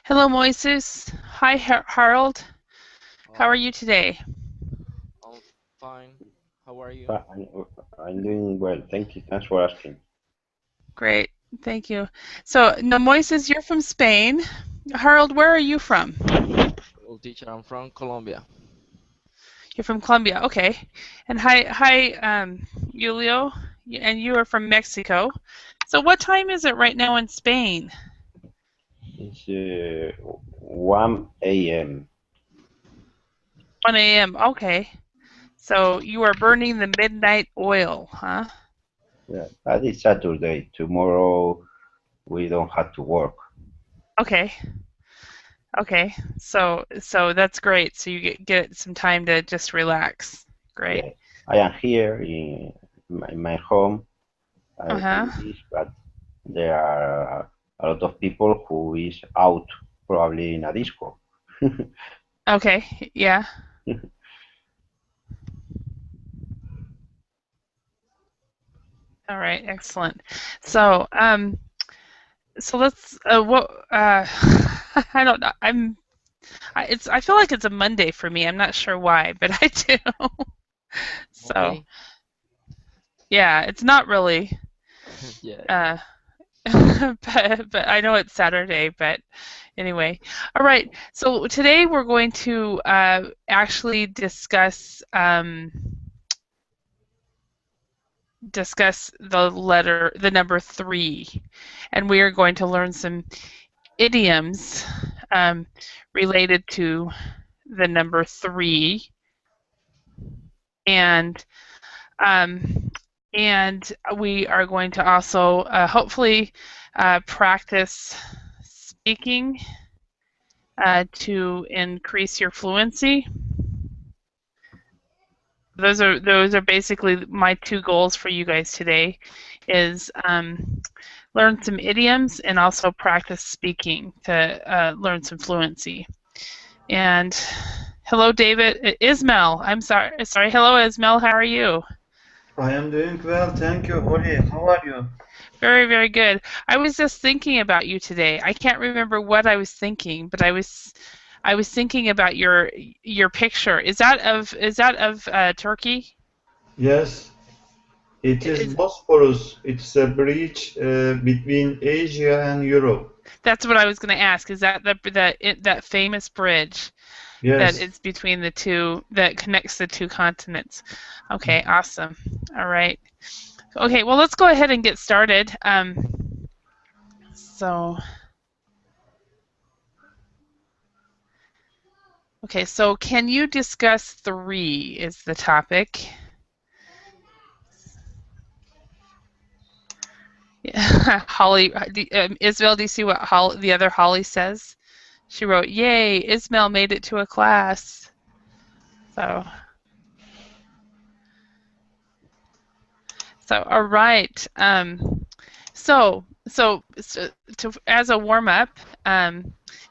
Hello, Moises. Hi, Harold. How are Hi, you today? I'm fine. How are you? I'm doing well. Thank you. Thanks for asking. Great, thank you. So, no, Moises, you're from Spain. Harold, where are you from? Well, teacher, I'm from Colombia. You're from Colombia. Okay. And hi, Julio, and you are from Mexico. So, what time is it right now in Spain? It's 1 a.m. 1 a.m. Okay. So, you are burning the midnight oil, huh? Yeah, but it's Saturday. Tomorrow we don't have to work. Okay. Okay. So that's great. So you get some time to just relax. Great. Yeah, I am here in my home. I Uh-huh. do this, but there are a lot of people who is out, probably in a disco. Okay. Yeah. All right. Excellent. So, so let's what I don't know. I feel like it's a Monday for me. I'm not sure why, but I do. So, Monday? yeah, it's not really Yeah. uh but I know it's Saturday, but anyway. All right. So today we're going to actually discuss the number three, and we are going to learn some idioms um, related to the number three, and um, and we are going to also hopefully practice speaking to increase your fluency. Those are basically my two goals for you guys today, is learn some idioms and also practice speaking to learn some fluency. And hello, David. Ismail. I'm sorry. Sorry. Hello, Ismail. How are you? I am doing well, thank you, Holly. How are you? Very, very good. I was just thinking about you today. I can't remember what I was thinking, but I was thinking about your picture. Is that of Turkey? Yes, it is Is Bosphorus. It's a bridge between Asia and Europe. That's what I was going to ask. Is that that famous bridge that Yes. is between the two, that connects the two continents? Okay, awesome. All right. Okay, well, let's go ahead and get started. So, okay, so can you discuss three is the topic. Yeah. Holly, Isabel, do you see what the other Holly says? She wrote, "Yay, Ismail made it to a class." So, all right. As a warm up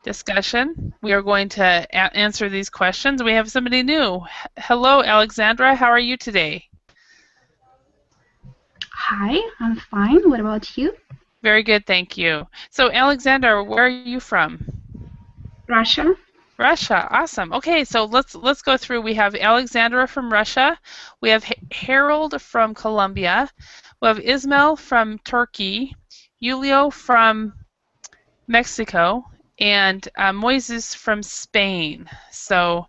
discussion, we are going to answer these questions. We have somebody new. Hello, Alexandra. How are you today? Hi, I'm fine. What about you? Very good, thank you. So, Alexandra, where are you from? Russia? Russia. Awesome. Okay, so let's go through. We have Alexandra from Russia. We have Harold from Colombia. We have Ismail from Turkey. Julio from Mexico, and Moises from Spain. So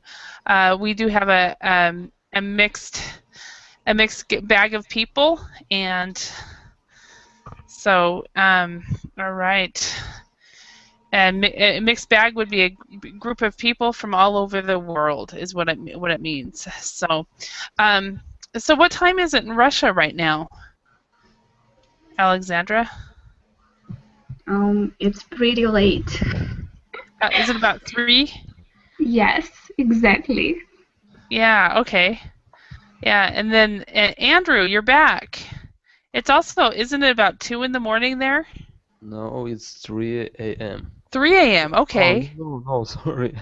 we do have a mixed bag of people, and so all right. And a mixed bag would be a group of people from all over the world, is what it means. Um, so what time is it in Russia right now, Alexandra? It's pretty late. Is it about 3? Yes, exactly. Yeah. Okay. Yeah, and then Andrew, you're back. It's also, isn't it about 2 in the morning there? No, it's 3 a.m. 3 a.m. Oh, Okay. no, no, sorry.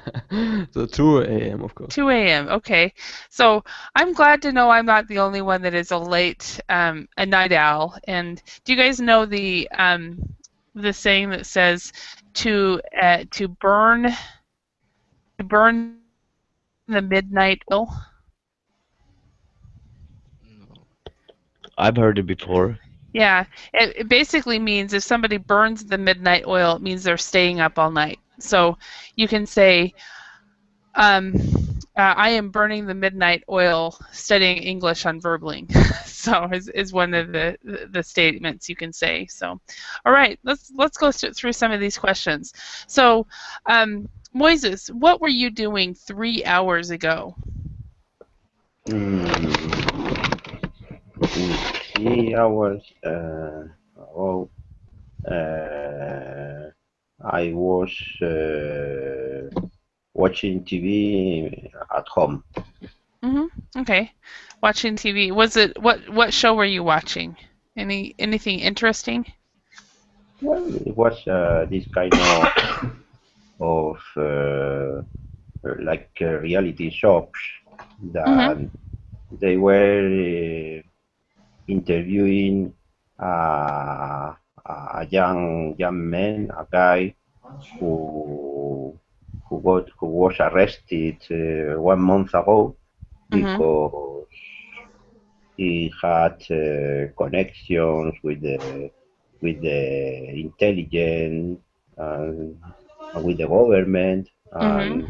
So 2 a.m., of course. 2 a.m. Okay. So I'm glad to know I'm not the only one that is a night owl. And do you guys know the saying that says to burn the midnight oil? I've heard it before. Yeah, it basically means if somebody burns the midnight oil, it means they're staying up all night. So you can say, I am burning the midnight oil studying English on Verbling. So is one of the statements you can say. So, all right, let's go through some of these questions. So, Moises, what were you doing 3 hours ago? Mm, 3 hours ago, I was watching TV at home. Okay, watching TV. Was it what show were you watching? Anything interesting? Well, it was this kind of like reality shows that they were interviewing a young man, a guy who was arrested 1 month ago because he had connections with the intelligence and with the government, and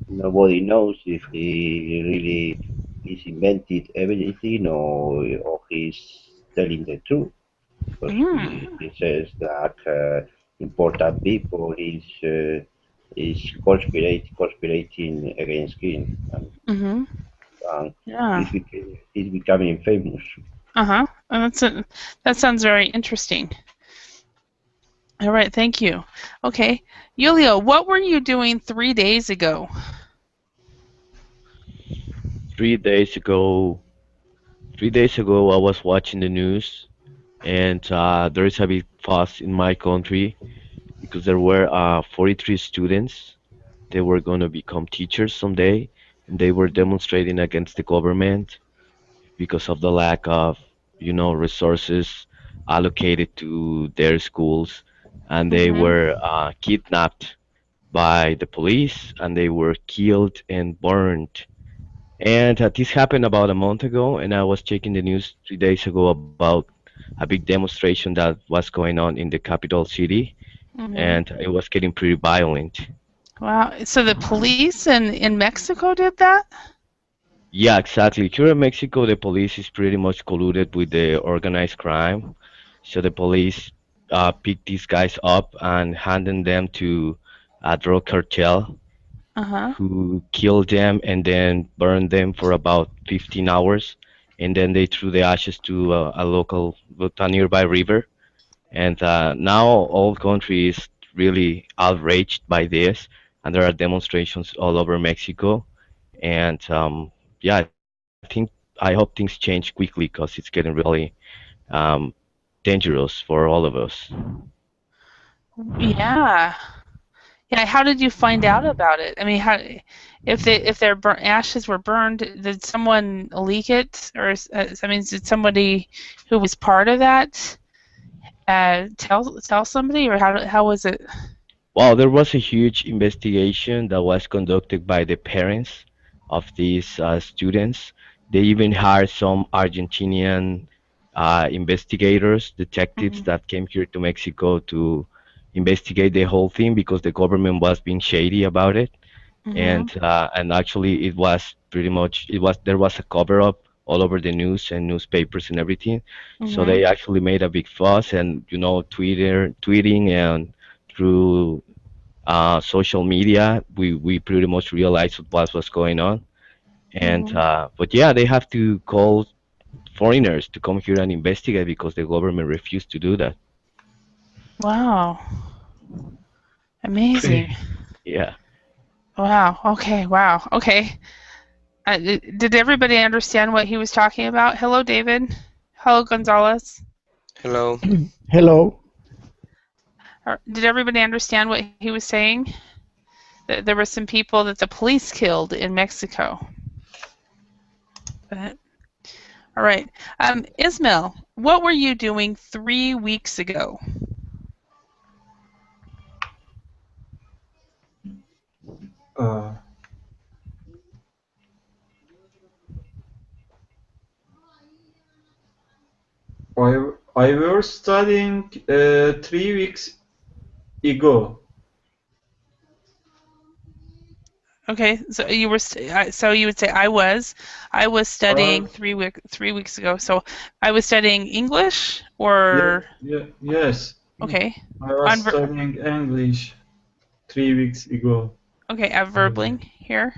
nobody knows if he really is invented everything or he's telling the truth, because he says that important people is conspirating against him, and Yeah. he's becoming famous. That sounds very interesting. All right, thank you. Okay, Julio, what were you doing 3 days ago? 3 days ago, 3 days ago, I was watching the news, and there is a big fuss in my country because there were 43 students. They were going to become teachers someday, and they were demonstrating against the government because of the lack of, resources allocated to their schools, and they were kidnapped by the police, and they were killed and burned. And this happened about a month ago, and I was checking the news 3 days ago about a big demonstration that was going on in the capital city, and it was getting pretty violent. Wow, so the police in Mexico did that? Yeah, exactly. Here in Mexico, the police is pretty much colluded with the organized crime. So the police picked these guys up and handed them to a drug cartel who killed them and then burned them for about 15 hours. And then they threw the ashes to a nearby river. And now all country is really outraged by this, and there are demonstrations all over Mexico. And yeah, I hope things change quickly because it's getting really um, dangerous for all of us. Yeah. Yeah, how did you find out about it? I mean, if their ashes were burned, did someone leak it, or I mean, did somebody who was part of that tell somebody, or how was it? Well, there was a huge investigation that was conducted by the parents of these students. They even hired some Argentinian investigators, detectives that came here to Mexico to investigate the whole thing because the government was being shady about it. And actually it was pretty much there was a cover up all over the news and newspapers and everything. So they actually made a big fuss, and tweeting and through social media, we pretty much realized what was going on. And but yeah, they have to call foreigners to come here and investigate because the government refused to do that. Wow, amazing. Yeah. Wow. Okay. Wow. Okay. Did everybody understand what he was talking about? Hello, David. Hello, Gonzalez. Hello. Hello. Did everybody understand what he was saying? That there were some people that the police killed in Mexico. All right. Ismail, what were you doing 3 weeks ago? I was studying 3 weeks ago. Okay, so you were so you would say I was Uh, studying 3 weeks ago. So I was studying English yeah, or yes, okay I was on studying English 3 weeks ago. okay verbling here.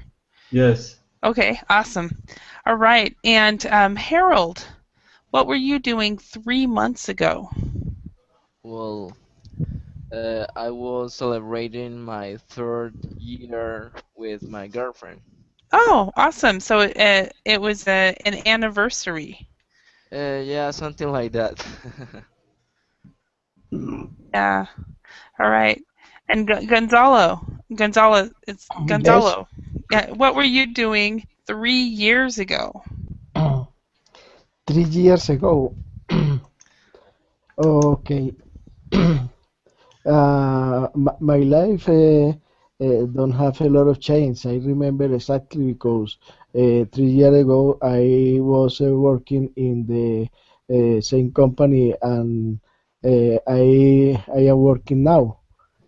Yes. Okay, awesome. All right, and Harold, what were you doing 3 months ago? Well, I was celebrating my third year with my girlfriend. Oh, awesome. So it was an anniversary. Yeah, something like that. Yeah. All right. And Gonzalo, it's Yes. Gonzalo. Yeah. What were you doing 3 years ago? 3 years ago. Okay. My life don't have a lot of change. I remember exactly because 3 years ago I was working in the same company and I am working now.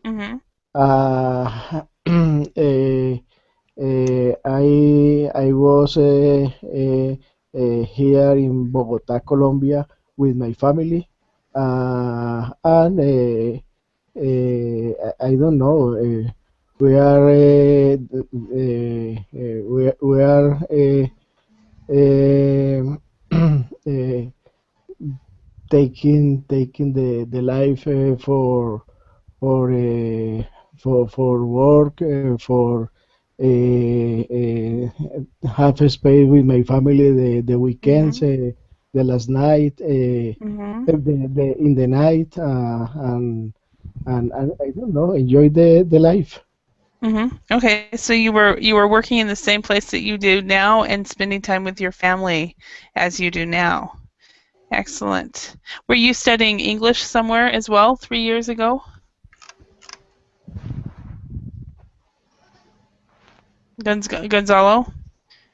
Mhm. I was here in Bogota, Colombia, with my family, and I don't know. We are we are taking the life for uh, for work for have a space with my family the weekends Mhm. the last night Mhm. in the night and I don't know enjoy the life. Mhm. Okay, so you were working in the same place that you do now and spending time with your family as you do now. Excellent. Were you studying English somewhere as well 3 years ago? Gonzalo?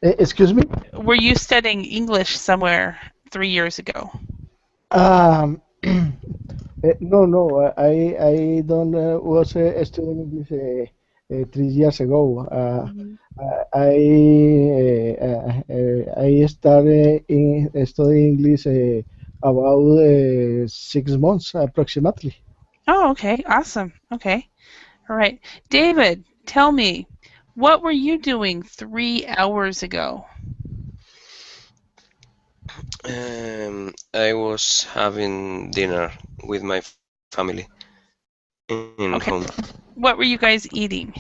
Excuse me. Were you studying English somewhere 3 years ago? um no, no, I don't was studying English 3 years ago. Mhm. I started in studying English about 6 months approximately. Oh, okay. Awesome. Okay. All right. David, tell me, what were you doing 3 hours ago? I was having dinner with my family in home. Okay. What were you guys eating?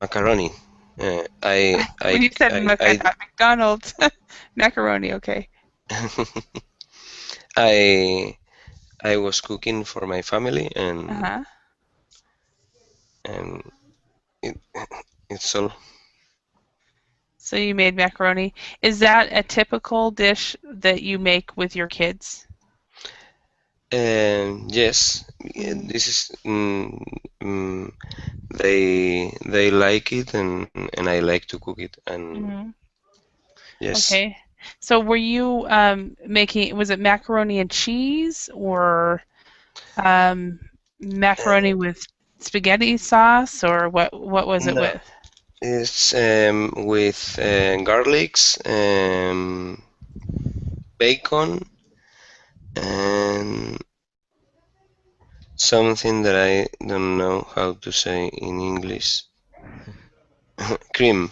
Macaroni. When you said I I thought McDonald's. Macaroni, okay. I I was cooking for my family, Uh-huh. and it, it's all. So you made macaroni. Is that a typical dish that you make with your kids? Yes, Mm-hmm. this is they like it, and I like to cook it, and Mm-hmm. yes. Okay. So were you making, was it macaroni and cheese or um, macaroni with spaghetti sauce or what was it No, with? it's with garlics, bacon, and something that I don't know how to say in English. Cream,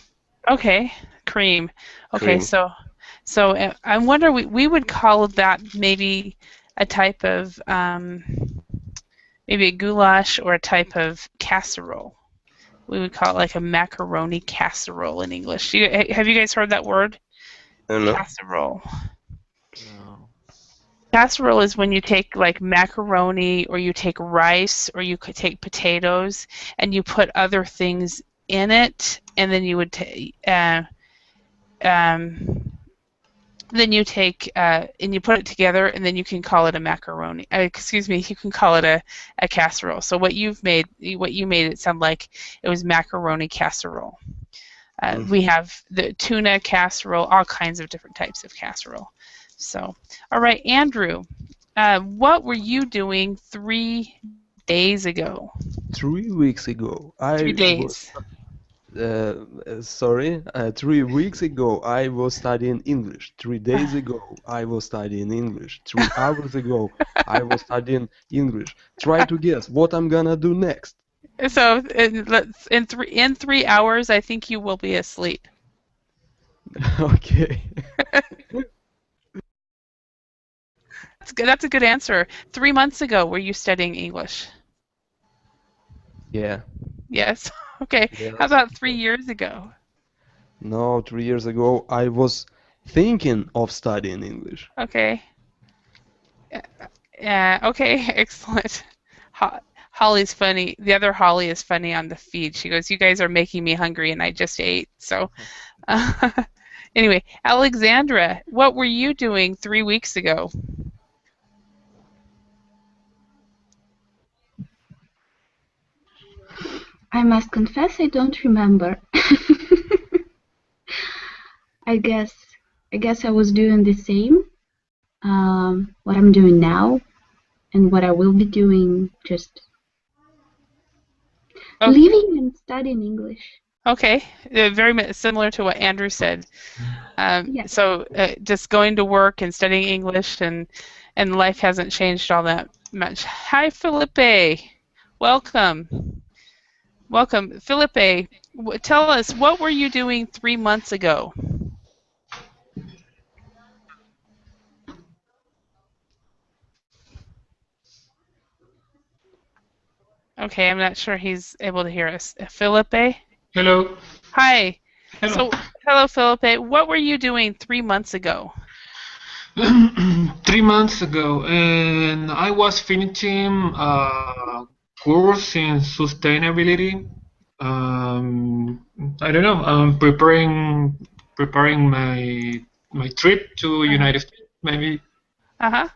Okay, cream. Okay, cream. so I wonder we would call that maybe a type of maybe a goulash or a type of casserole. We would call it like a macaroni casserole in English. Have you guys heard that word? I don't know. Casserole. No. Casserole is when you take like macaroni or you take rice or you could take potatoes and you put other things in it and then you would um, then you take and you put it together and then you can call it a macaroni. Excuse me, you can call it a casserole. So what you made it sound like it was macaroni casserole. Mm. We have the tuna casserole, all kinds of different types of casserole. So, all right, Andrew, what were you doing 3 days ago? 3 weeks ago, 3 days. sorry, 3 weeks ago, I was studying English. 3 days ago, I was studying English. 3 hours ago, I was studying English. Try to guess what I'm gonna do next. So in 3 hours, I think you will be asleep. Okay. That's a good answer. 3 months ago, were you studying English? Yeah. Yes. Okay. Yes. How about 3 years ago? No, 3 years ago, I was thinking of studying English. Okay. Yeah. Okay. Excellent. Holly's funny. The other Holly is funny on the feed. She goes, "You guys are making me hungry, and I just ate." So, anyway, Alexandra, what were you doing 3 weeks ago? I must confess I don't remember. I guess I was doing the same. What I'm doing now and what I will be doing, just living and studying English. Okay, very similar to what Andrew said. Yes. So just going to work and studying English, and life hasn't changed all that much. Hi, Felipe. Welcome. Welcome. Felipe, tell us, what were you doing 3 months ago? Okay, I'm not sure he's able to hear us. Felipe? Hello. Hi. Hello. So, hello, Felipe. What were you doing 3 months ago? 3 months ago, and I was finishing a course in sustainability. I don't know. I'm preparing my trip to United States, maybe. Uh-huh.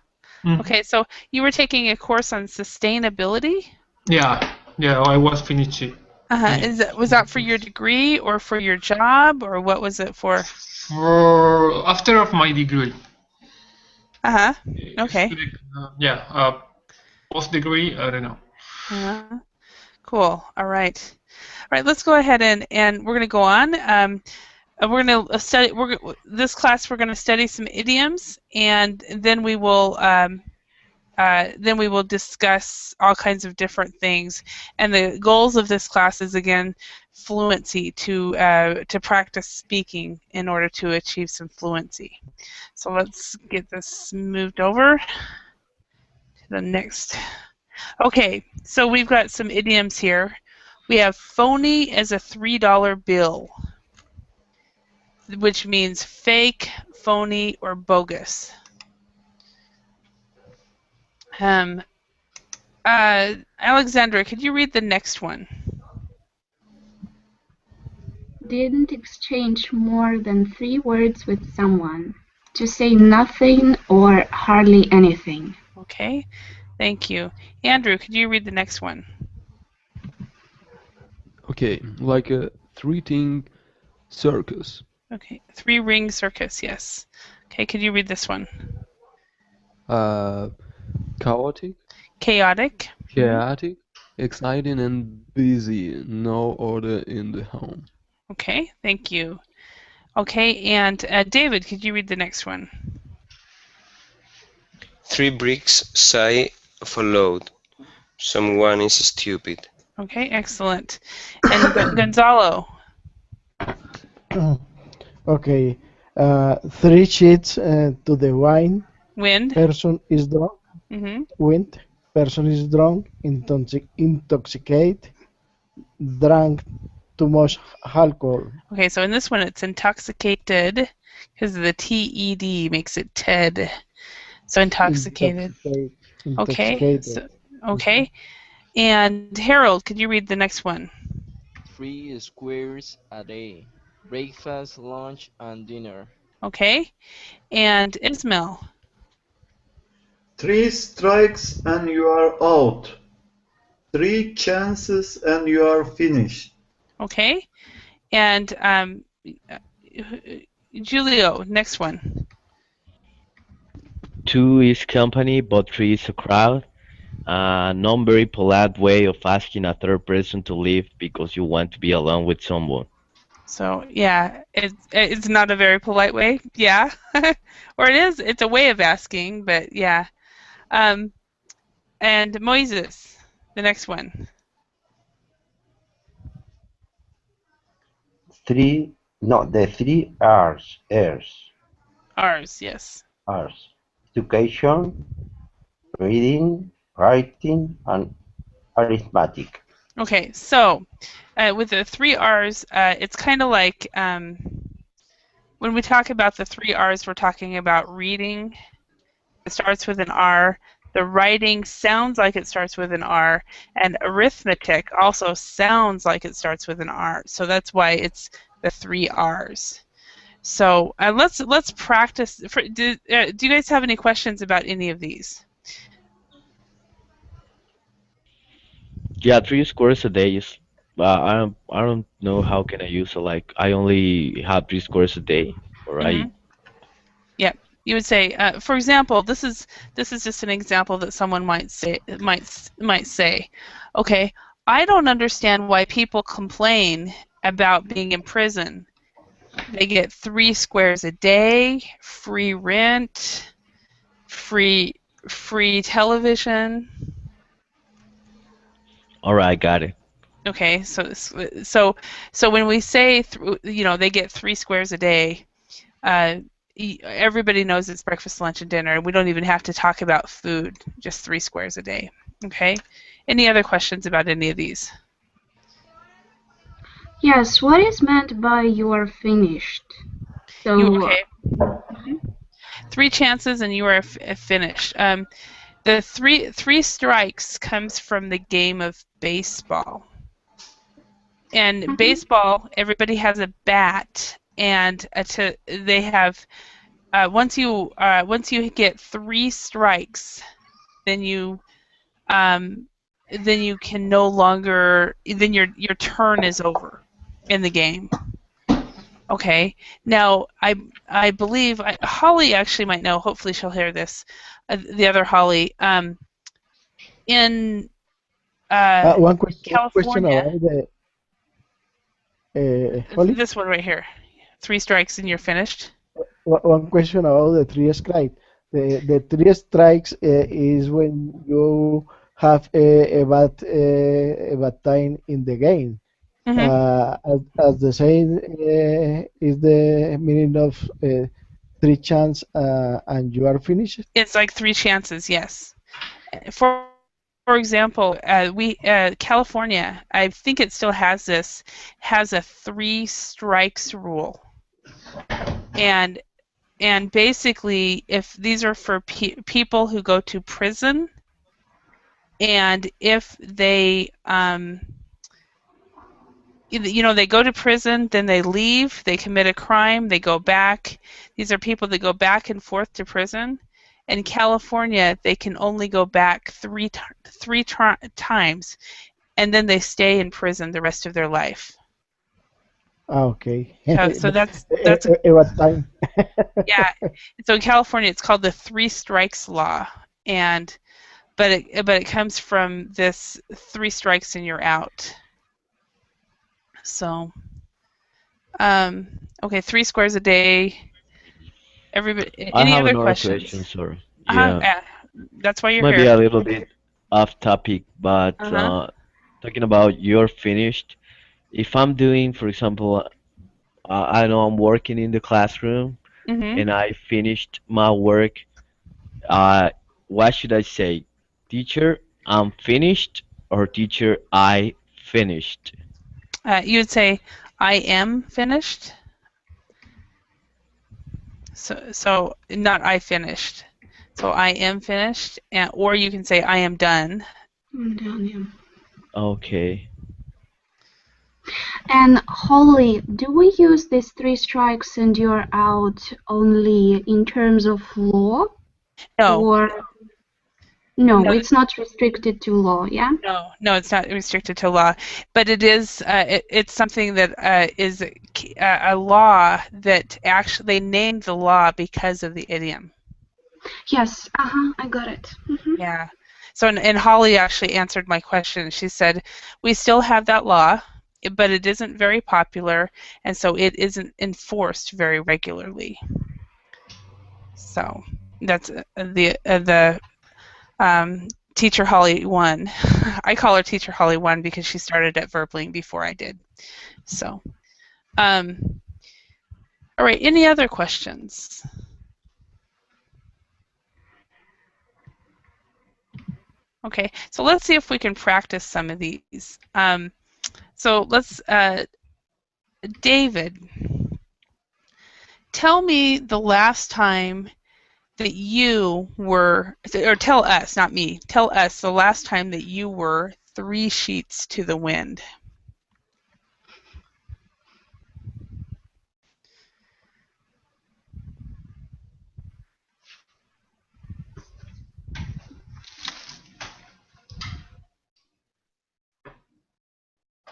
Okay, so you were taking a course on sustainability? Yeah, I was finishing. Was that for your degree or for your job, or what was it for? For after of my degree. Uh-huh. Okay. Post degree. I don't know. Cool. All right. All right. Let's go ahead and we're going to go on. We're going to study. This class we're going to study some idioms, and then we will discuss all kinds of different things. And the goals of this class is, again, fluency, to practice speaking in order to achieve some fluency. So let's get this moved over to the next. Okay, so we've got some idioms here. We have phony as a $3 bill, which means fake, phony, or bogus. Alexandra, could you read the next one? Didn't exchange more than 3 words with someone. To say nothing or hardly anything. Okay, thank you. Andrew, could you read the next one? Okay, like a three-ring circus. Okay, 3-ring circus, yes. Okay, could you read this one? Chaotic. Chaotic. Chaotic, exciting and busy, no order in the home. Okay, thank you. Okay, and David, could you read the next one? 3 bricks shy of a load. Someone is stupid. Okay, excellent. And Gonzalo? Okay. 3 sheets to the wine. Wind. Person is drunk. Wind. Person is drunk. Intoxicate. Drank too much alcohol. Okay, so in this one it's intoxicated, because the TED makes it TED. So intoxicated. Okay. Okay. And Harold, could you read the next one? 3 squares a day. Breakfast, lunch, and dinner. Okay. And Ismail? 3 strikes and you are out. 3 chances and you are finished. Okay. And Julio, next one. 2 is company, but 3 is a crowd. Non very polite way of asking a third person to leave because you want to be alone with someone. So yeah, it's not a very polite way. Yeah, or it is. It's a way of asking, but yeah. Um, and Moises, the next one. The three Ours, yes. R's. Education, reading, writing, and arithmetic. Okay, so with the 3 R's, it's kind of like when we talk about the 3 R's, we're talking about reading. It starts with an R. The writing sounds like it starts with an R, and arithmetic also sounds like it starts with an R. So that's why it's the 3 R's. So let's practice. Do you guys have any questions about any of these? Yeah, 3 squares a day is. I don't know how can I use it. Like I only have 3 squares a day, or I. Yeah, you would say, for example, this is just an example that someone might say, okay, I don't understand why people complain about being in prison. They get 3 squares a day, free rent, free television. All right, got it. Okay, so when we say they get 3 squares a day, everybody knows it's breakfast, lunch, and dinner. We don't even have to talk about food. Just 3 squares a day. Okay. Any other questions about any of these? Yes. What is meant by "you are finished"? So. Okay. 3 chances and you are finished. The three strikes comes from the game of baseball. And baseball, everybody has a bat, and they have once you get 3 strikes, then you can no longer, then your turn is over in the game. Okay. Now I believe Holly actually might know. Hopefully she'll hear this. The other Holly in One question California. about Holly. This one right here. 3 strikes and you're finished. One question about the 3 strikes. The 3 strikes is when you have a bad time in the game. As the saying is the meaning of 3 chance and you are finished. It's like 3 chances, yes. For example, California, I think it still has this, has a 3 strikes rule, and basically, if these are for people who go to prison, and if they they go to prison, then they leave, they commit a crime, they go back. These are people that go back and forth to prison. In California, they can only go back three times, and then they stay in prison the rest of their life. Okay. So that's what time? Yeah. So in California, it's called the 3 strikes law, but it comes from this 3 strikes and you're out. So, okay, 3 squares a day. Everybody, any other questions? Question, sorry. Yeah. That's why you're Might here. be a little bit off topic, but talking about you're finished. If I'm doing, for example, I know I'm working in the classroom and I finished my work. What should I say? Teacher, I'm finished, or teacher, I finished? You would say, I am finished. So not I finished. So I am finished, or you can say I am done. I'm done, yeah. Okay. And Holly, do we use these 3 strikes and you're out only in terms of law? No. Or no, it's not restricted to law, yeah? No, it's not restricted to law, but it is. It's something that is a law that actually they named the law because of the idiom. Yes, I got it. Yeah. So, and Holly actually answered my question. She said, we still have that law, but it isn't very popular, and so it isn't enforced very regularly. So that's the Teacher Holly 1. I call her Teacher Holly 1 because she started at Verbling before I did. So, all right, any other questions? Okay, so let's see if we can practice some of these. So let's, David, tell me the last time that you were, or tell us, not me, tell us the last time that you were 3 sheets to the wind.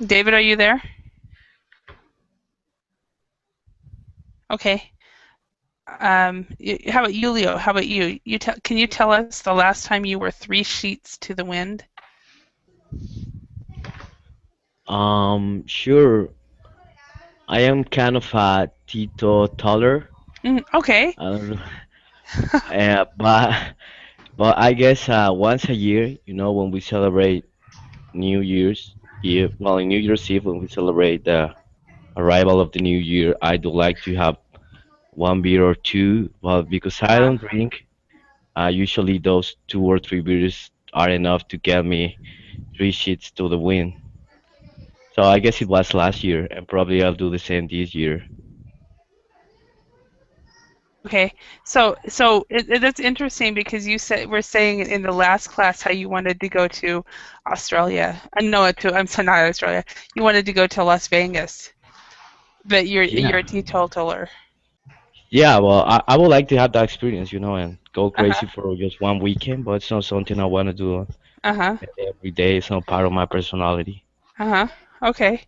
David, are you there? Okay. How about you, Leo? How about you? Can you tell us the last time you were 3 sheets to the wind? Sure. I am kind of a teetotaler. Okay. I don't know. But I guess once a year, when we celebrate New Year's Eve, well, in New Year's Eve, when we celebrate the arrival of the new year, I do like to have one beer or two. Well, because I don't drink, usually those 2 or 3 beers are enough to get me 3 sheets to the wind. So I guess it was last year, and probably I'll do the same this year. Okay, so that's interesting because you said we're saying in the last class how you wanted to go to Australia. No, I'm sorry, not Australia. You wanted to go to Las Vegas, but you're Yeah. a teetotaler. Yeah, well, I would like to have that experience, and go Uh-huh. crazy for just one weekend, but it's not something I want to do Uh-huh. every day. It's not part of my personality. Uh-huh. Okay.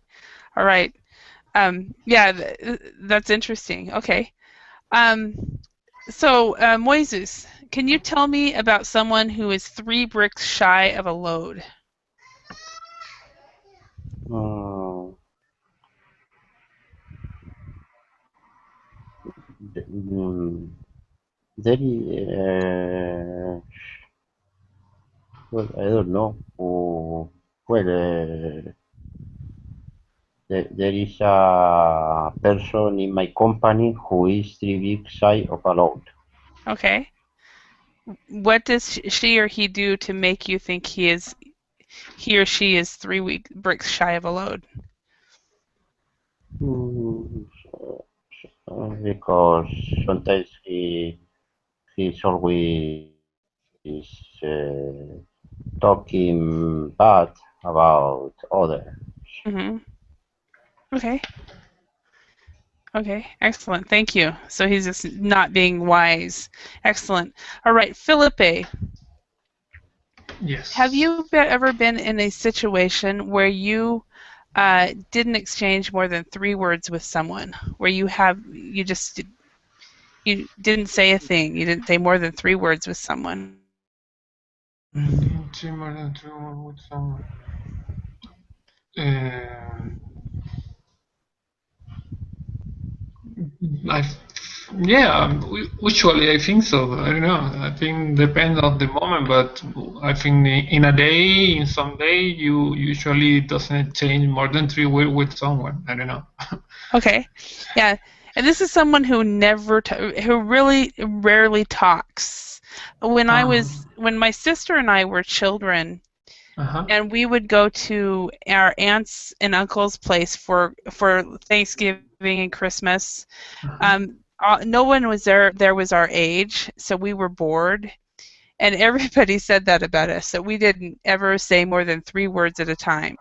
All right. Yeah, that's interesting. Okay. Um, so, Moises, can you tell me about someone who is 3 bricks shy of a load? Uh, mm, there is, well, I don't know. Well, there is a person in my company who is 3 weeks shy of a load. Okay. What does she or he do to make you think he or she is 3 bricks shy of a load? Mm, because sometimes he's always talking bad about others. Mm-hmm. Okay. Okay. Excellent. Thank you. So he's just not being wise. Excellent. All right, Felipe, Yes. have you ever been in a situation where you didn't exchange more than 3 words with someone, where you didn't say a thing, you didn't say more than 3 words with someone? Didn't say more than 2 with someone. Um, I, yeah, usually I think so. I don't know. I think depends on the moment, but I think in a day, in some day, you usually doesn't change more than 3 words with someone. I don't know. Okay. Yeah. And this is someone who who really rarely talks. When my sister and I were children, Uh-huh. and we would go to our aunts and uncles' place for Thanksgiving and Christmas. No one was there. There was our age, so we were bored, and everybody said that about us. So we didn't ever say more than 3 words at a time.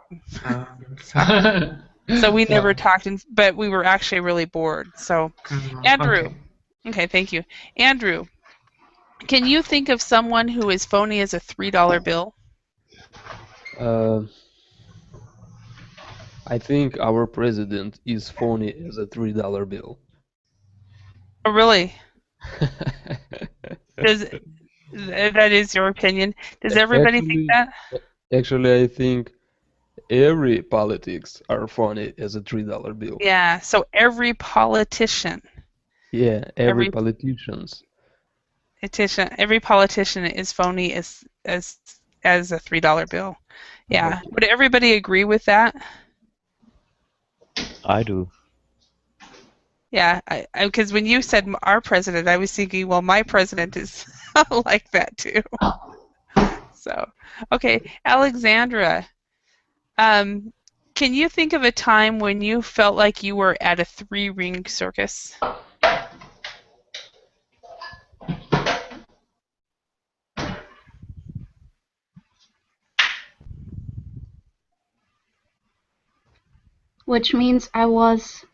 So we never talked, but we were actually really bored. So, Andrew, Okay. okay, thank you, Andrew. Can you think of someone who is phony as a $3 bill? Uh, I think our president is phony as a $3 bill. Oh, really? Does that is your opinion? Does everybody think Actually, that? actually, I think every politics are funny as a $3 bill. Yeah. So every politician, Yeah, every every politicians. every politician is phony as a $3 bill. Yeah. Okay. Would everybody agree with that? I do. Yeah, because when you said our president, I was thinking, well, my president is like that too. So, okay, Alexandra, um, can you think of a time when you felt like you were at a three-ring circus? Which means I was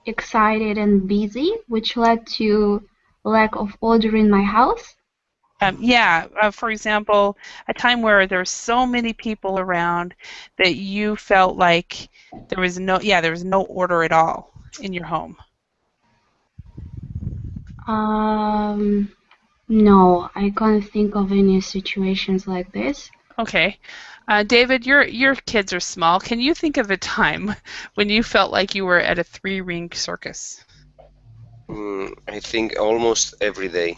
excited and busy, which led to lack of order in my house. Yeah, for example, a time where there's so many people around that you felt like there was no order at all in your home. No, I can't think of any situations like this. Okay. David, your kids are small. Can you think of a time when you felt like you were at a three-ring circus? I think almost every day.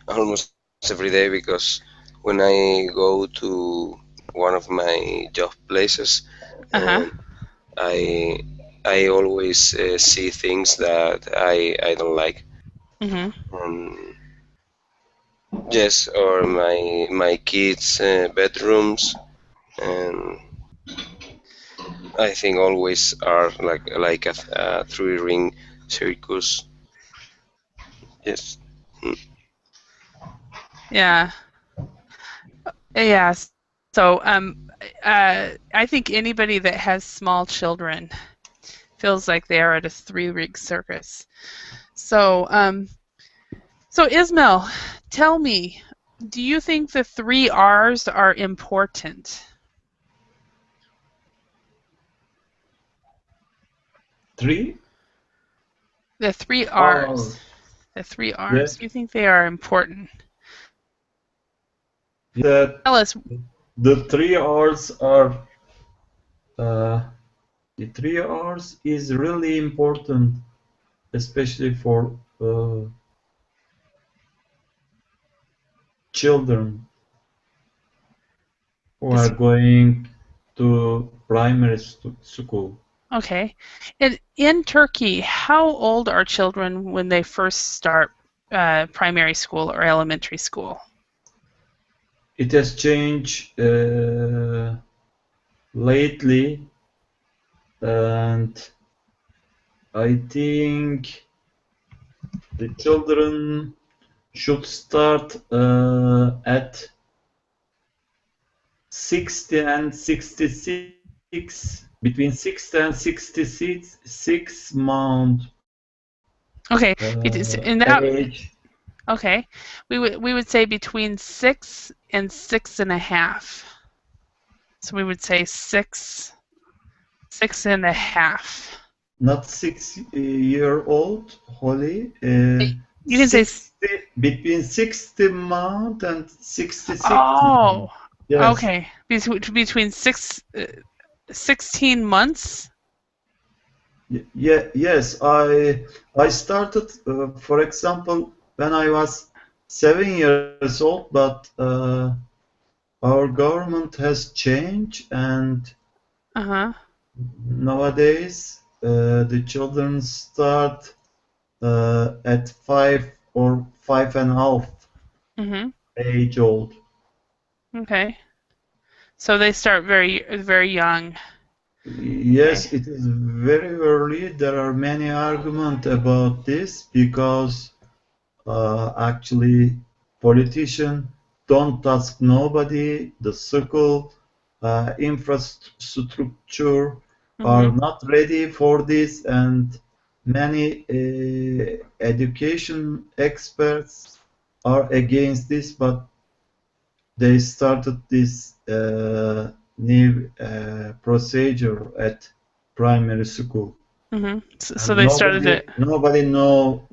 Almost every day, because when I go to one of my job places, I I always see things that I don't like. Um, yes, or my kids' bedrooms, and I think always are like a three-ring circus. Yes. Yeah. Yeah. So, I think anybody that has small children feels like they are at a three-ring circus. So, so Ismail, tell me, do you think the 3 R's are important? 3? The 3 R's. The 3 R's. Yes. Do you think they are important? That Tell us. the 3 R's are the 3 R's is really important, especially for children who are going to primary school. Okay. In Turkey, how old are children when they first start primary school or elementary school? It has changed lately, and I think the children should start at 60 and 66, between 60 and 66 months. Okay, in that age. okay, we would say between 6 and 6.5. So we would say 6.5. Not 6-year-old, Holly. You can 60, say between 60 months and 66 oh, months. Yes. okay, between 16 months. Yeah, yes, I started, for example, when I was 7 years old, but our government has changed, and nowadays the children start at 5 or 5.5 age old. Okay, so they start very, very young. Yes, it is very early. There are many arguments about this because actually politicians don't ask nobody. The school infrastructure are not ready for this, and many education experts are against this, but they started this new procedure at primary school. So they started it. Nobody know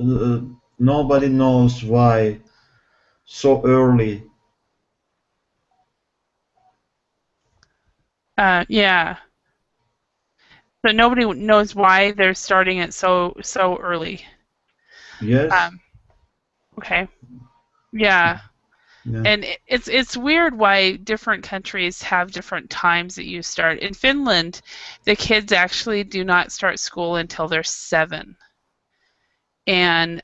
Nobody knows why so early. Yeah. So nobody knows why they're starting it so early. Yes? Okay. Yeah. Yeah. And it's weird why different countries have different times that you start. In Finland, the kids actually do not start school until they're 7. And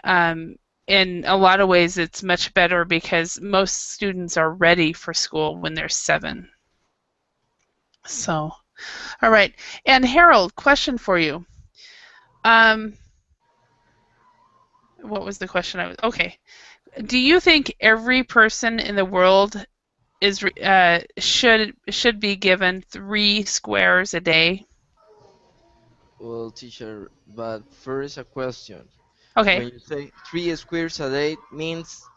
in a lot of ways, it's much better because most students are ready for school when they're 7. So, all right. And Harold, question for you. What was the question? Okay. Do you think every person in the world is should be given 3 squares a day? Well, teacher, but first a question. Okay. When you say 3 squares a day, means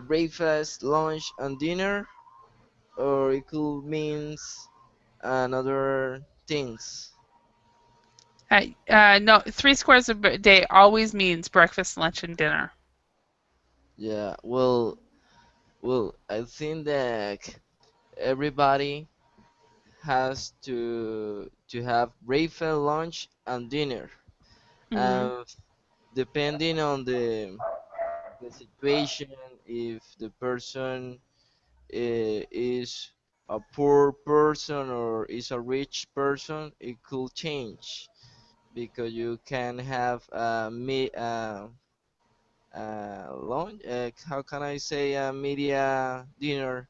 breakfast, lunch, and dinner, or it could means another things. No, 3 squares a day always means breakfast, lunch, and dinner. Yeah. Well, I think that everybody has to have breakfast, lunch, and dinner. Mhm. And depending on the situation, if the person is a poor person or is a rich person, it could change because you can have lunch. How can I say a media dinner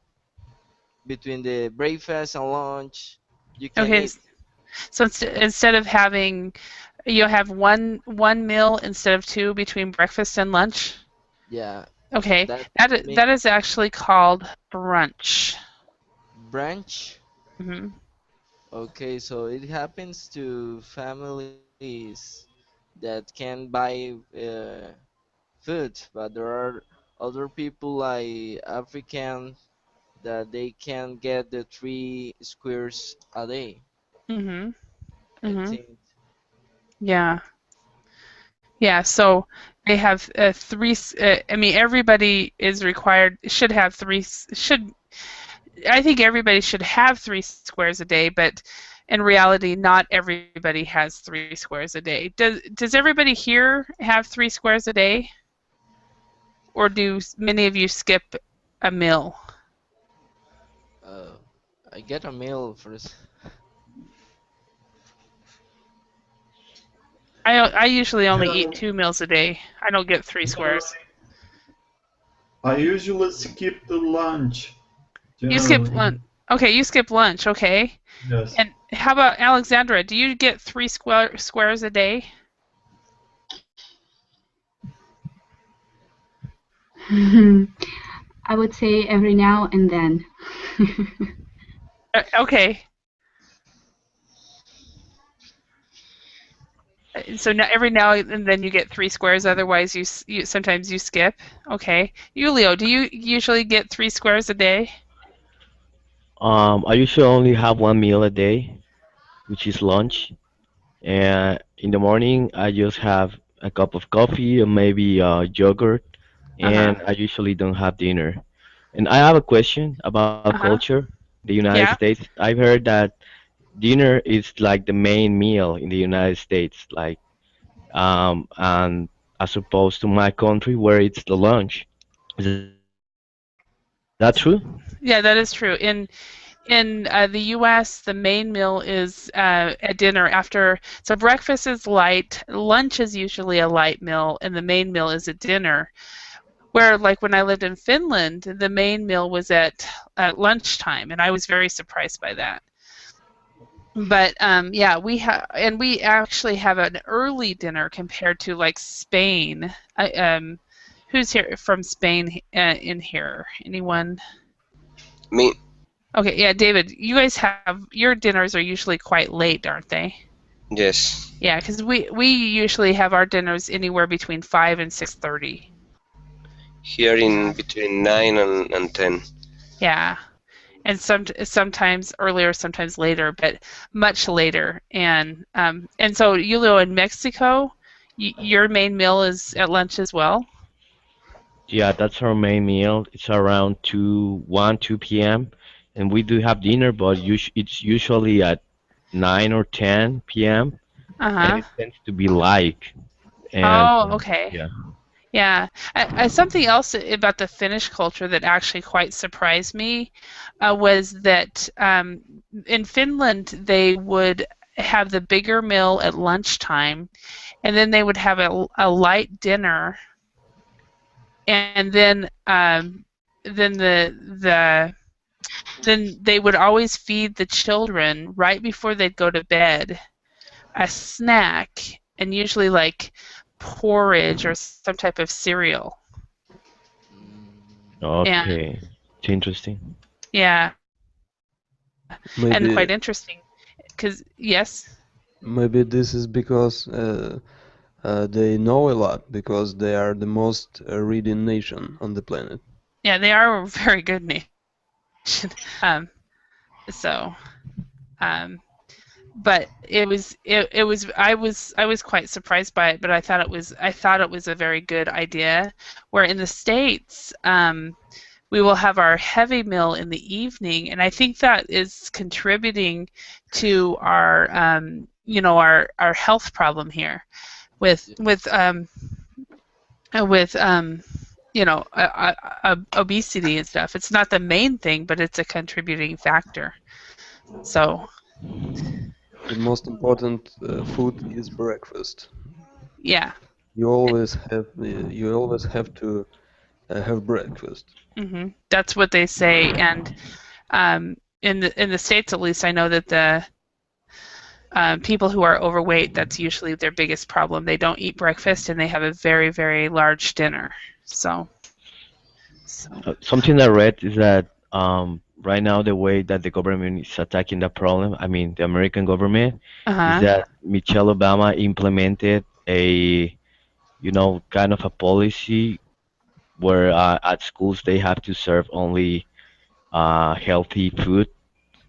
between the breakfast and lunch? You can Okay. eat. So instead of having you'll have one meal instead of 2 between breakfast and lunch? Yeah, Okay. that That means is actually called brunch. brunch. Mhm. Okay, so it happens to families that can buy food, but there are other people like African that they can get the 3 squares a day. Mhm. I Mhm. think. Yeah. Yeah, so they have 3 I mean everybody is required should have 3 should I think everybody should have 3 squares a day, but in reality not everybody has 3 squares a day. Does everybody here have 3 squares a day, or do many of you skip a meal? Uh, I get a meal first. I usually only eat Yeah. 2 meals a day. I don't get 3 squares. I usually skip the lunch, You skip generally. lunch. Okay, you skip lunch, okay. Yes. And how about Alexandra? Do you get 3 squares a day? I would say every now and then. Okay. So now, every now and then you get 3 squares. Otherwise, you sometimes you skip. Okay. Julio, do you usually get 3 squares a day? I usually only have one meal a day, which is lunch. And in the morning, I just have a cup of coffee or maybe yogurt, Uh huh. and I usually don't have dinner. And I have a question about Uh huh. culture in the United Yeah. States. I've heard that dinner is like the main meal in the United States, like and as opposed to my country where it's the lunch. Is that true? Yeah, that is true. In the U.S., the main meal is at dinner after. So breakfast is light, lunch is usually a light meal, and the main meal is at dinner. Where, like when I lived in Finland, the main meal was at lunchtime, and I was very surprised by that. But yeah, we actually have an early dinner compared to like Spain. Who's here from Spain in here? Anyone? Me, Okay, yeah, David, you guys have your dinners are usually quite late, aren't they? yes. Yeah, because we usually have our dinners anywhere between 5 and 6:30. Here in between 9 and 10. Yeah, and sometimes earlier, sometimes later, but much later. And so Julio, in Mexico, your main meal is at lunch as well? Yeah, that's our main meal. It's around 2 p.m. and we do have dinner, but it's usually at 9 or 10 p.m. and Uh-huh. it tends to be light. And Oh, okay. yeah, Yeah. Something else about the Finnish culture that actually quite surprised me was that in Finland they would have the bigger meal at lunchtime, and then they would have a light dinner, and then then they would always feed the children right before they'd go to bed a snack, and usually like porridge or some type of cereal. Mm, And okay, it's interesting. yeah, and Maybe quite interesting because yes, maybe this is because they know a lot because they are the most reading nation on the planet. yeah, they are a very good nation. Um, so, um, but I was quite surprised by it, but I thought it was a very good idea. Where in the States, we will have our heavy meal in the evening, and I think that is contributing to our health problem here with yeah. obesity and stuff. It's not the main thing, but it's a contributing factor. So The most important food is breakfast. yeah. You always have to have breakfast. That's what they say, and in the States, at least, I know that the people who are overweight, that's usually their biggest problem. They don't eat breakfast, and they have a very, very large dinner. So Something I read is that right now the way that the government is attacking the problem, I mean the American government, is uh-huh. that Michelle Obama implemented a kind of a policy where at schools they have to serve only healthy food.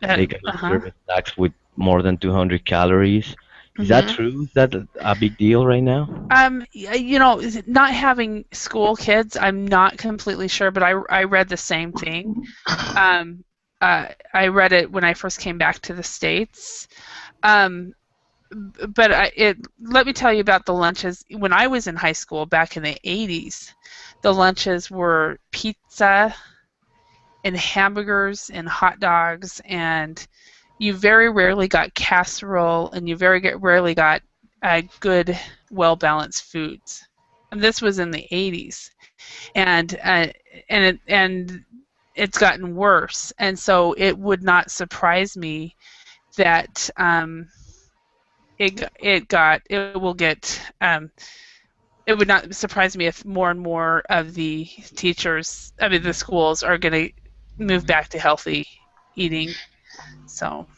They cannot Uh-huh. serve snacks with more than 200 calories. Is that hmm true? Is that a big deal right now? is it not having school kids, I'm not completely sure, but I read the same thing. Um, I read it when I first came back to the States. Um, but let me tell you about the lunches. When I was in high school back in the 80s, the lunches were pizza and hamburgers and hot dogs, and you very rarely got casserole, and you rarely got good, well-balanced foods. And this was in the 80s, and it's gotten worse. And so it would not surprise me that it will get it would not surprise me if more and more of the the schools are going to move back to healthy eating. So,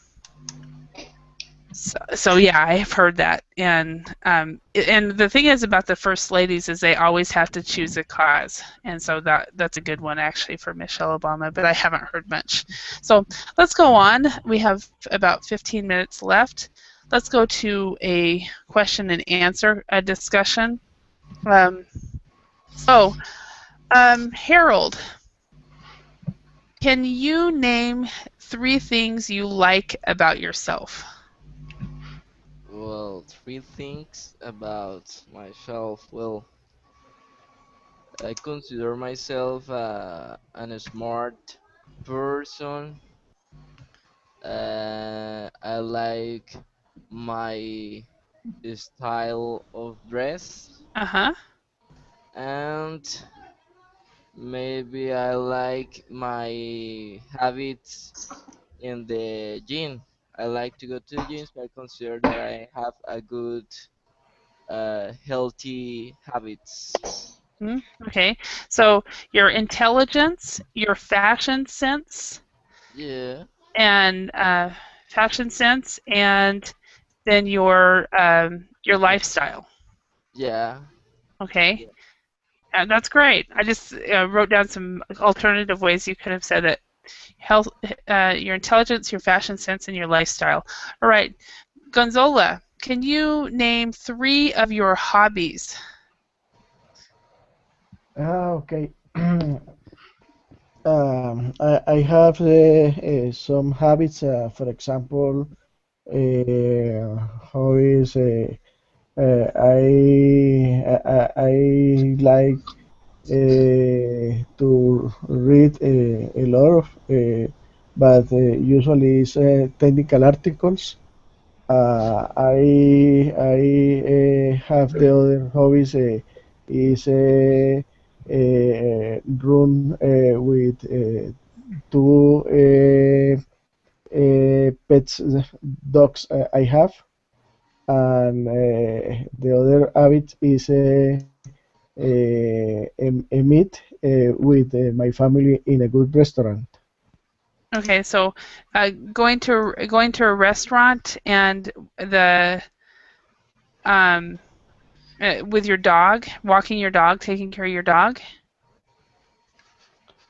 so yeah, I have heard that, and the thing is about the first ladies is they always have to choose a cause, and so that's a good one actually for Michelle Obama. But I haven't heard much. So let's go on. We have about 15 minutes left. Let's go to a question and answer discussion. Um, so, Harold, can you name 3 things you like about yourself? Well, three things about myself. Well, I consider myself an smart person. I like my style of dress, Uh-huh. and maybe I like my habits in the gym. I like to go to the gym, so I consider that I have a good, healthy habits. Okay. So your intelligence, your Yeah, and fashion sense, and then your lifestyle. yeah, Okay. yeah. That's great. I just wrote down some alternative ways you could have said it. Health, your intelligence, your fashion sense, and your lifestyle. All right, Gonzola. can you name 3 of your hobbies? Okay. I have some habits. For example, hobbies. I like to read a lot of, but usually it's technical articles. I have the other hobbies is run with two pets dogs I have, and the other habit is a meet with my family in a good restaurant. Okay, so going to a restaurant and the with your dog, walking your dog, taking care of your dog.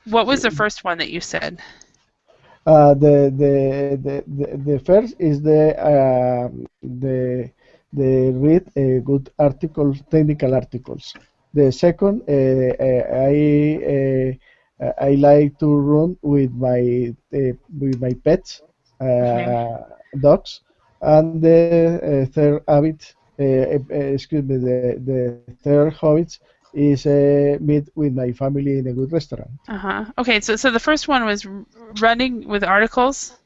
What was the first one that you said? The first is the read good articles, technical articles. The second, I like to run with my pets, Okay. dogs, and the third habit, excuse me, the third habit is meet with my family in a good restaurant. Uh-huh. Okay, so the first one was running with articles.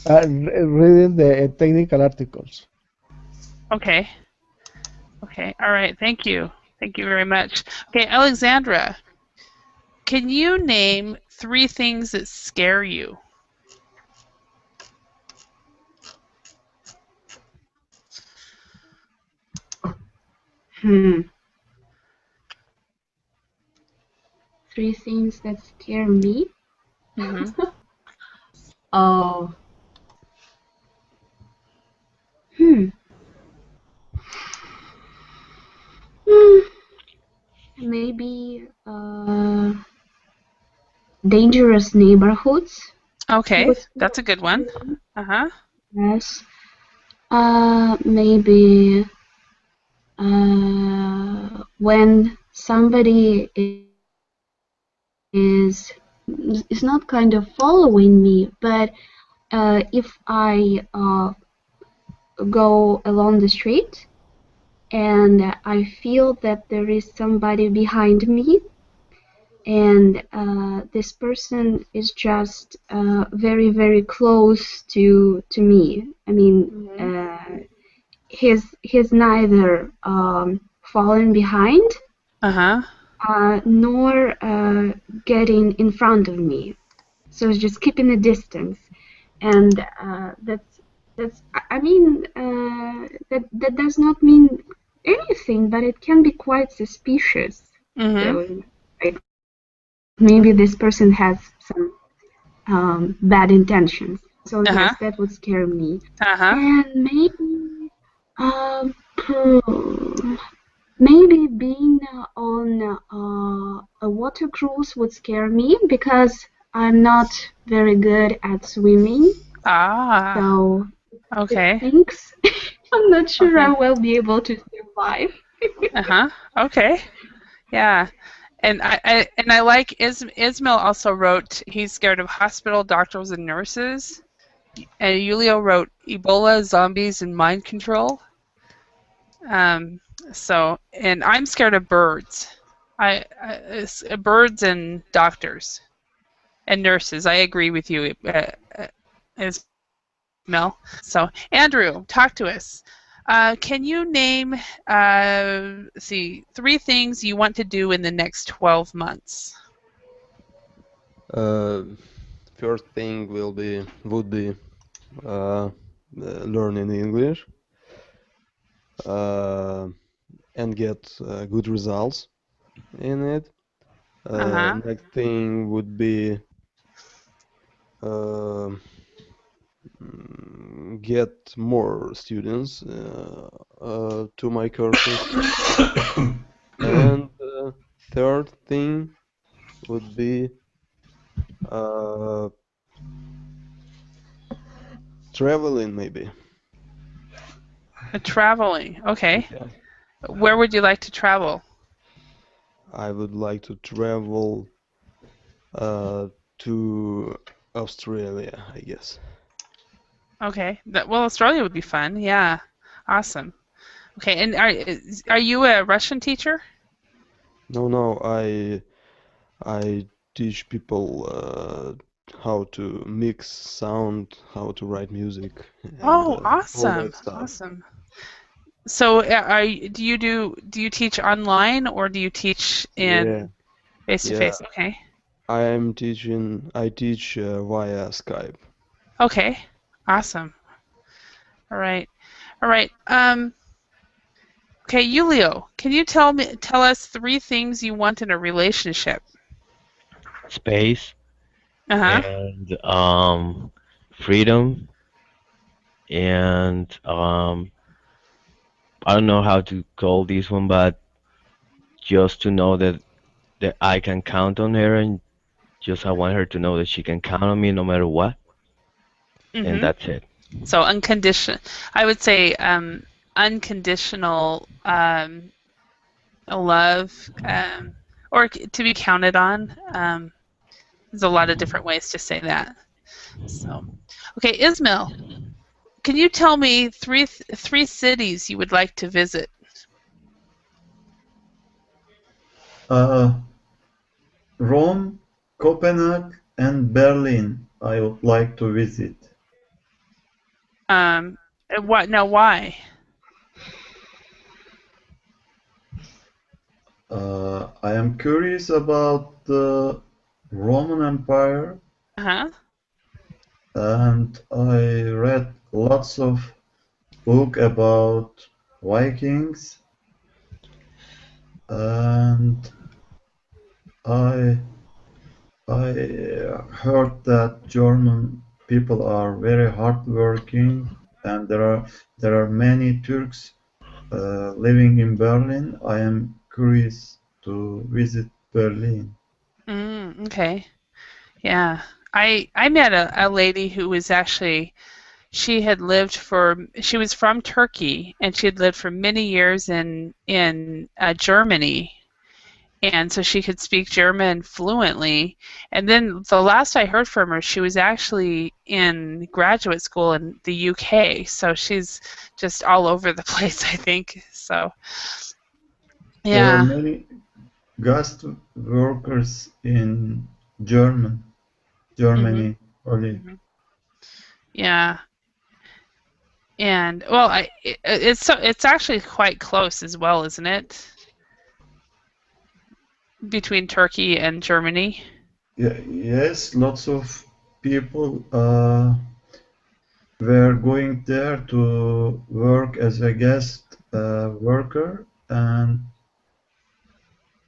Reading the technical articles. Okay. Okay. All right. Thank you. Thank you very much. Okay, Alexandra, can you name 3 things that scare you? Hmm. 3 things that scare me. Mm-hmm. Oh. Hmm. Hmm. Maybe dangerous neighborhoods. Okay, Would that's a good one. Uh-huh. yes. Maybe when somebody is not kind of following me, but if I go along the street and I feel that there is somebody behind me, and this person is just very very close to me. I mean, Mm-hmm. he's neither falling behind Uh-huh. nor getting in front of me. So it's just keeping a distance, and that's. I mean, that does not mean anything, but it can be quite suspicious. Mm-hmm. So like maybe this person has some bad intentions. So Uh-huh. yes, that would scare me, Uh-huh. and maybe um, hmm, maybe being on a water cruise would scare me because I'm not very good at swimming. Ah. So it Okay. sinks. I'm not sure I Okay. will be able to survive. Uh-huh. Okay. Yeah. And I like Ismail also wrote he's scared of hospital doctors and nurses. And Julio wrote Ebola, zombies, and mind control. Um, and I'm scared of birds. Birds and doctors and nurses. I agree with you, Ismail. So, Andrew, talk to us. Can you name, let's see, 3 things you want to do in the next 12 months? Uh, First thing would be learning English uh, and get good results in it. Uh-huh. Next thing would be uh, get more students to my courses. And third thing would be uh, traveling, maybe. Traveling. Okay. Yeah. Where would you like to travel? I would like to travel to Australia, I guess. Okay. Well, Australia would be fun. Yeah. Awesome. Okay. And are you a Russian teacher? No, no, I teach people how to mix sound, how to write music, and Oh, all that awesome. stuff. Awesome. So, do you teach online or do you teach Yeah, in face to yeah. face? Okay. I teach via Skype. Okay. Awesome. All right. All right. Okay, Julio, can you tell us three things you want in a relationship? Space Uh-huh. and freedom and I don't know how to call this one, but just to know that I can count on her, and just I want her to know that she can count on me no matter what, and Mm-hmm. that's it. So I would say unconditional love, or to be counted on. There's a lot of different ways to say that. So, okay, Ismail, can you tell me three cities you would like to visit? Uh, Rome, Copenhagen, and Berlin I would like to visit. And what? Now, why? I am curious about the Roman Empire, Uh-huh. and I read lots of book about Vikings, and I I heard that German people are very hardworking, and there are many Turks living in Berlin. I am curious to visit Berlin. Okay. Yeah. I met a lady who was actually she was from Turkey and she had lived for many years in Germany, and so she could speak German fluently. And then the last I heard from her, she was actually in graduate school in the UK. So she's just all over the place, I think. So There are yeah. many guest workers in Mhm. Germany, colleague. Mhm. Yeah. And well, it's actually quite close as well, isn't it? Between Turkey and Germany. Yeah, yes, lots of people were going there to work as a guest worker, and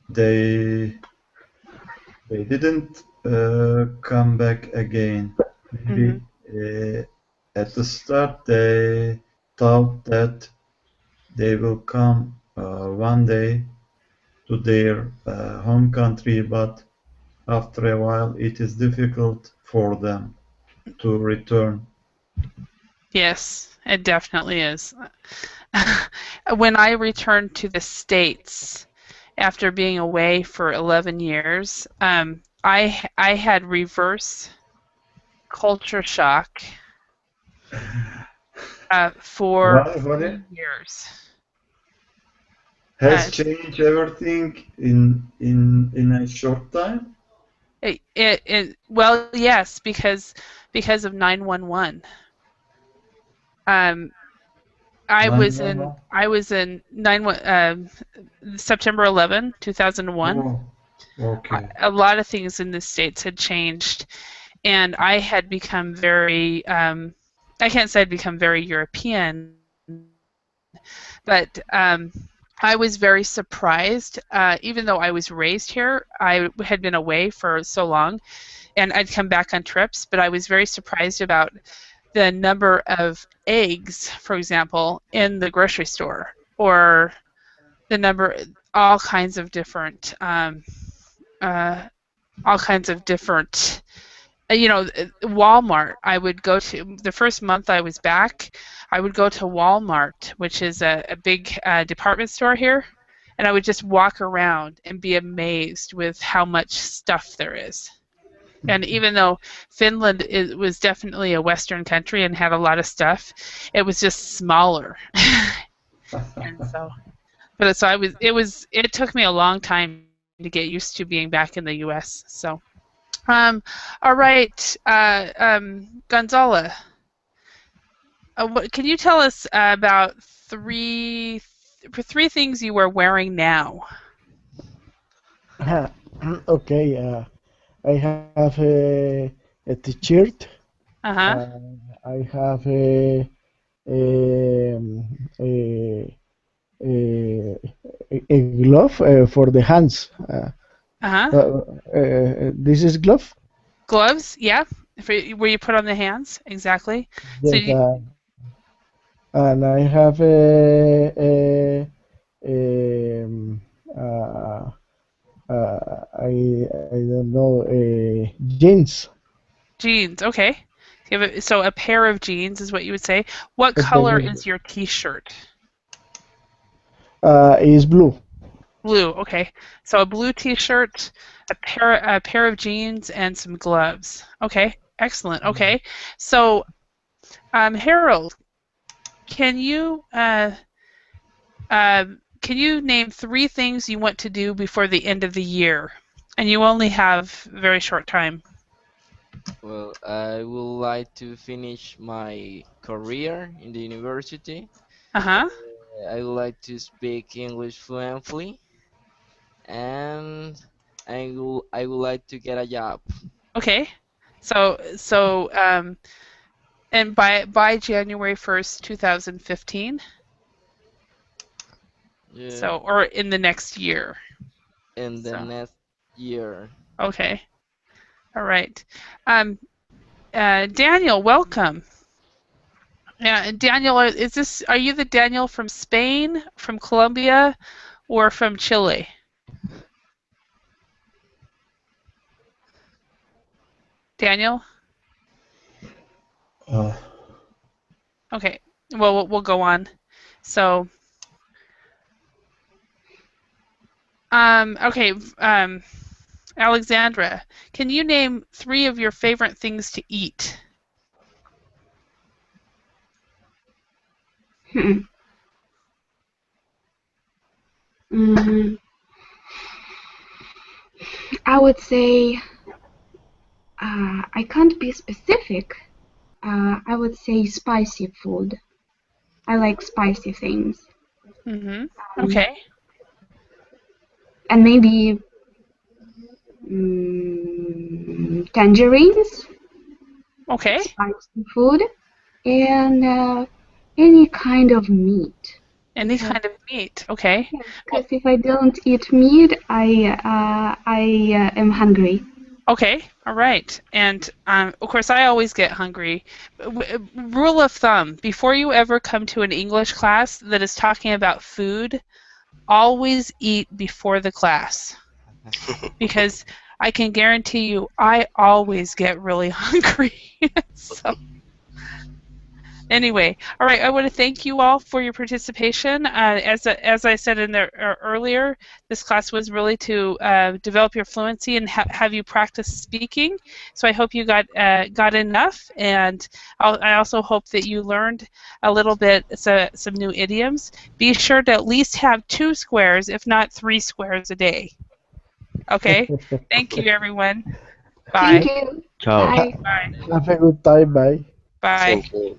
they they didn't come back again. Mhm. Maybe at the start they thought that they will come one day to their home country, but after a while it is difficult for them to return. Yes, it definitely is. When I returned to the States after being away for 11 years, I had reverse culture shock for What 3 years. has Uh, changed everything in a short time? well, yes, because of 911. Um, Nine-one-one. I was in September 11, 2001. Oh, okay. A lot of things in the States had changed, and I had become very I can't say I'd become very European, but I was very surprised, even though I was raised here. I had been away for so long, and I'd come back on trips, but I was very surprised about the number of eggs, for example, in the grocery store, or the number, all kinds of different, uh, all kinds of different Walmart. I would go to the first month I was back. I would go to Walmart, which is a big department store here, and I would just walk around and be amazed with how much stuff there is. And even though Finland was definitely a Western country and had a lot of stuff, it was just smaller. And so, it took me a long time to get used to being back in the U.S. So, all right, Gonzala, can you tell us about three things you are wearing now? Okay, I have a t-shirt. Uh-huh. I have a glove for the hands. Uh-huh. This is glove. Gloves, yeah, where you put on the hands, exactly. So Yes, and I have um, uh, I don't know jeans. jeans, okay. So a pair of jeans is what you would say. What A color pair is your t-shirt? is blue. Blue, okay. So a blue t-shirt, a pair of jeans, and some gloves. Okay, excellent. Okay, so Harold, can you name 3 things you want to do before the end of the year? And you only have very short time. Well, I would like to finish my career in the university. Uh-huh. I would like to speak English fluently, and I would like to get a job. Okay. So and by January 1st, 2015. Yeah, So or in the next year. in the So next year. okay. All right. Daniel, welcome. Yeah, and Daniel, are you the Daniel from Spain, from Colombia, or from Chile? Daniel? Okay. Well, we'll go on. So, okay, Alexandra, can you name 3 of your favorite things to eat? Hmm. Mm, I would say I can't be specific. I would say spicy food. I like spicy things. Mm-hmm. Um, Okay. and maybe tangerines, Okay. spicy food, and any kind of meat. Any Because kind of meat. Okay. Well, if I don't eat meat, I am hungry. okay. All right. And of course, I always get hungry. Rule of thumb: before you ever come to an English class that is talking about food, always eat before the class, because I can guarantee you, I always get really hungry. So. Anyway, all right. I want to thank you all for your participation. As I said in there earlier, this class was really to develop your fluency and have you practice speaking. So I hope you got enough, and I also hope that you learned a little bit some new idioms. Be sure to at least have 2 squares, if not 3 squares a day. Okay. Thank you, everyone. Thank Bye. you. Ciao. Bye. Bye. Have a good time. Bye. Bye. Thank you.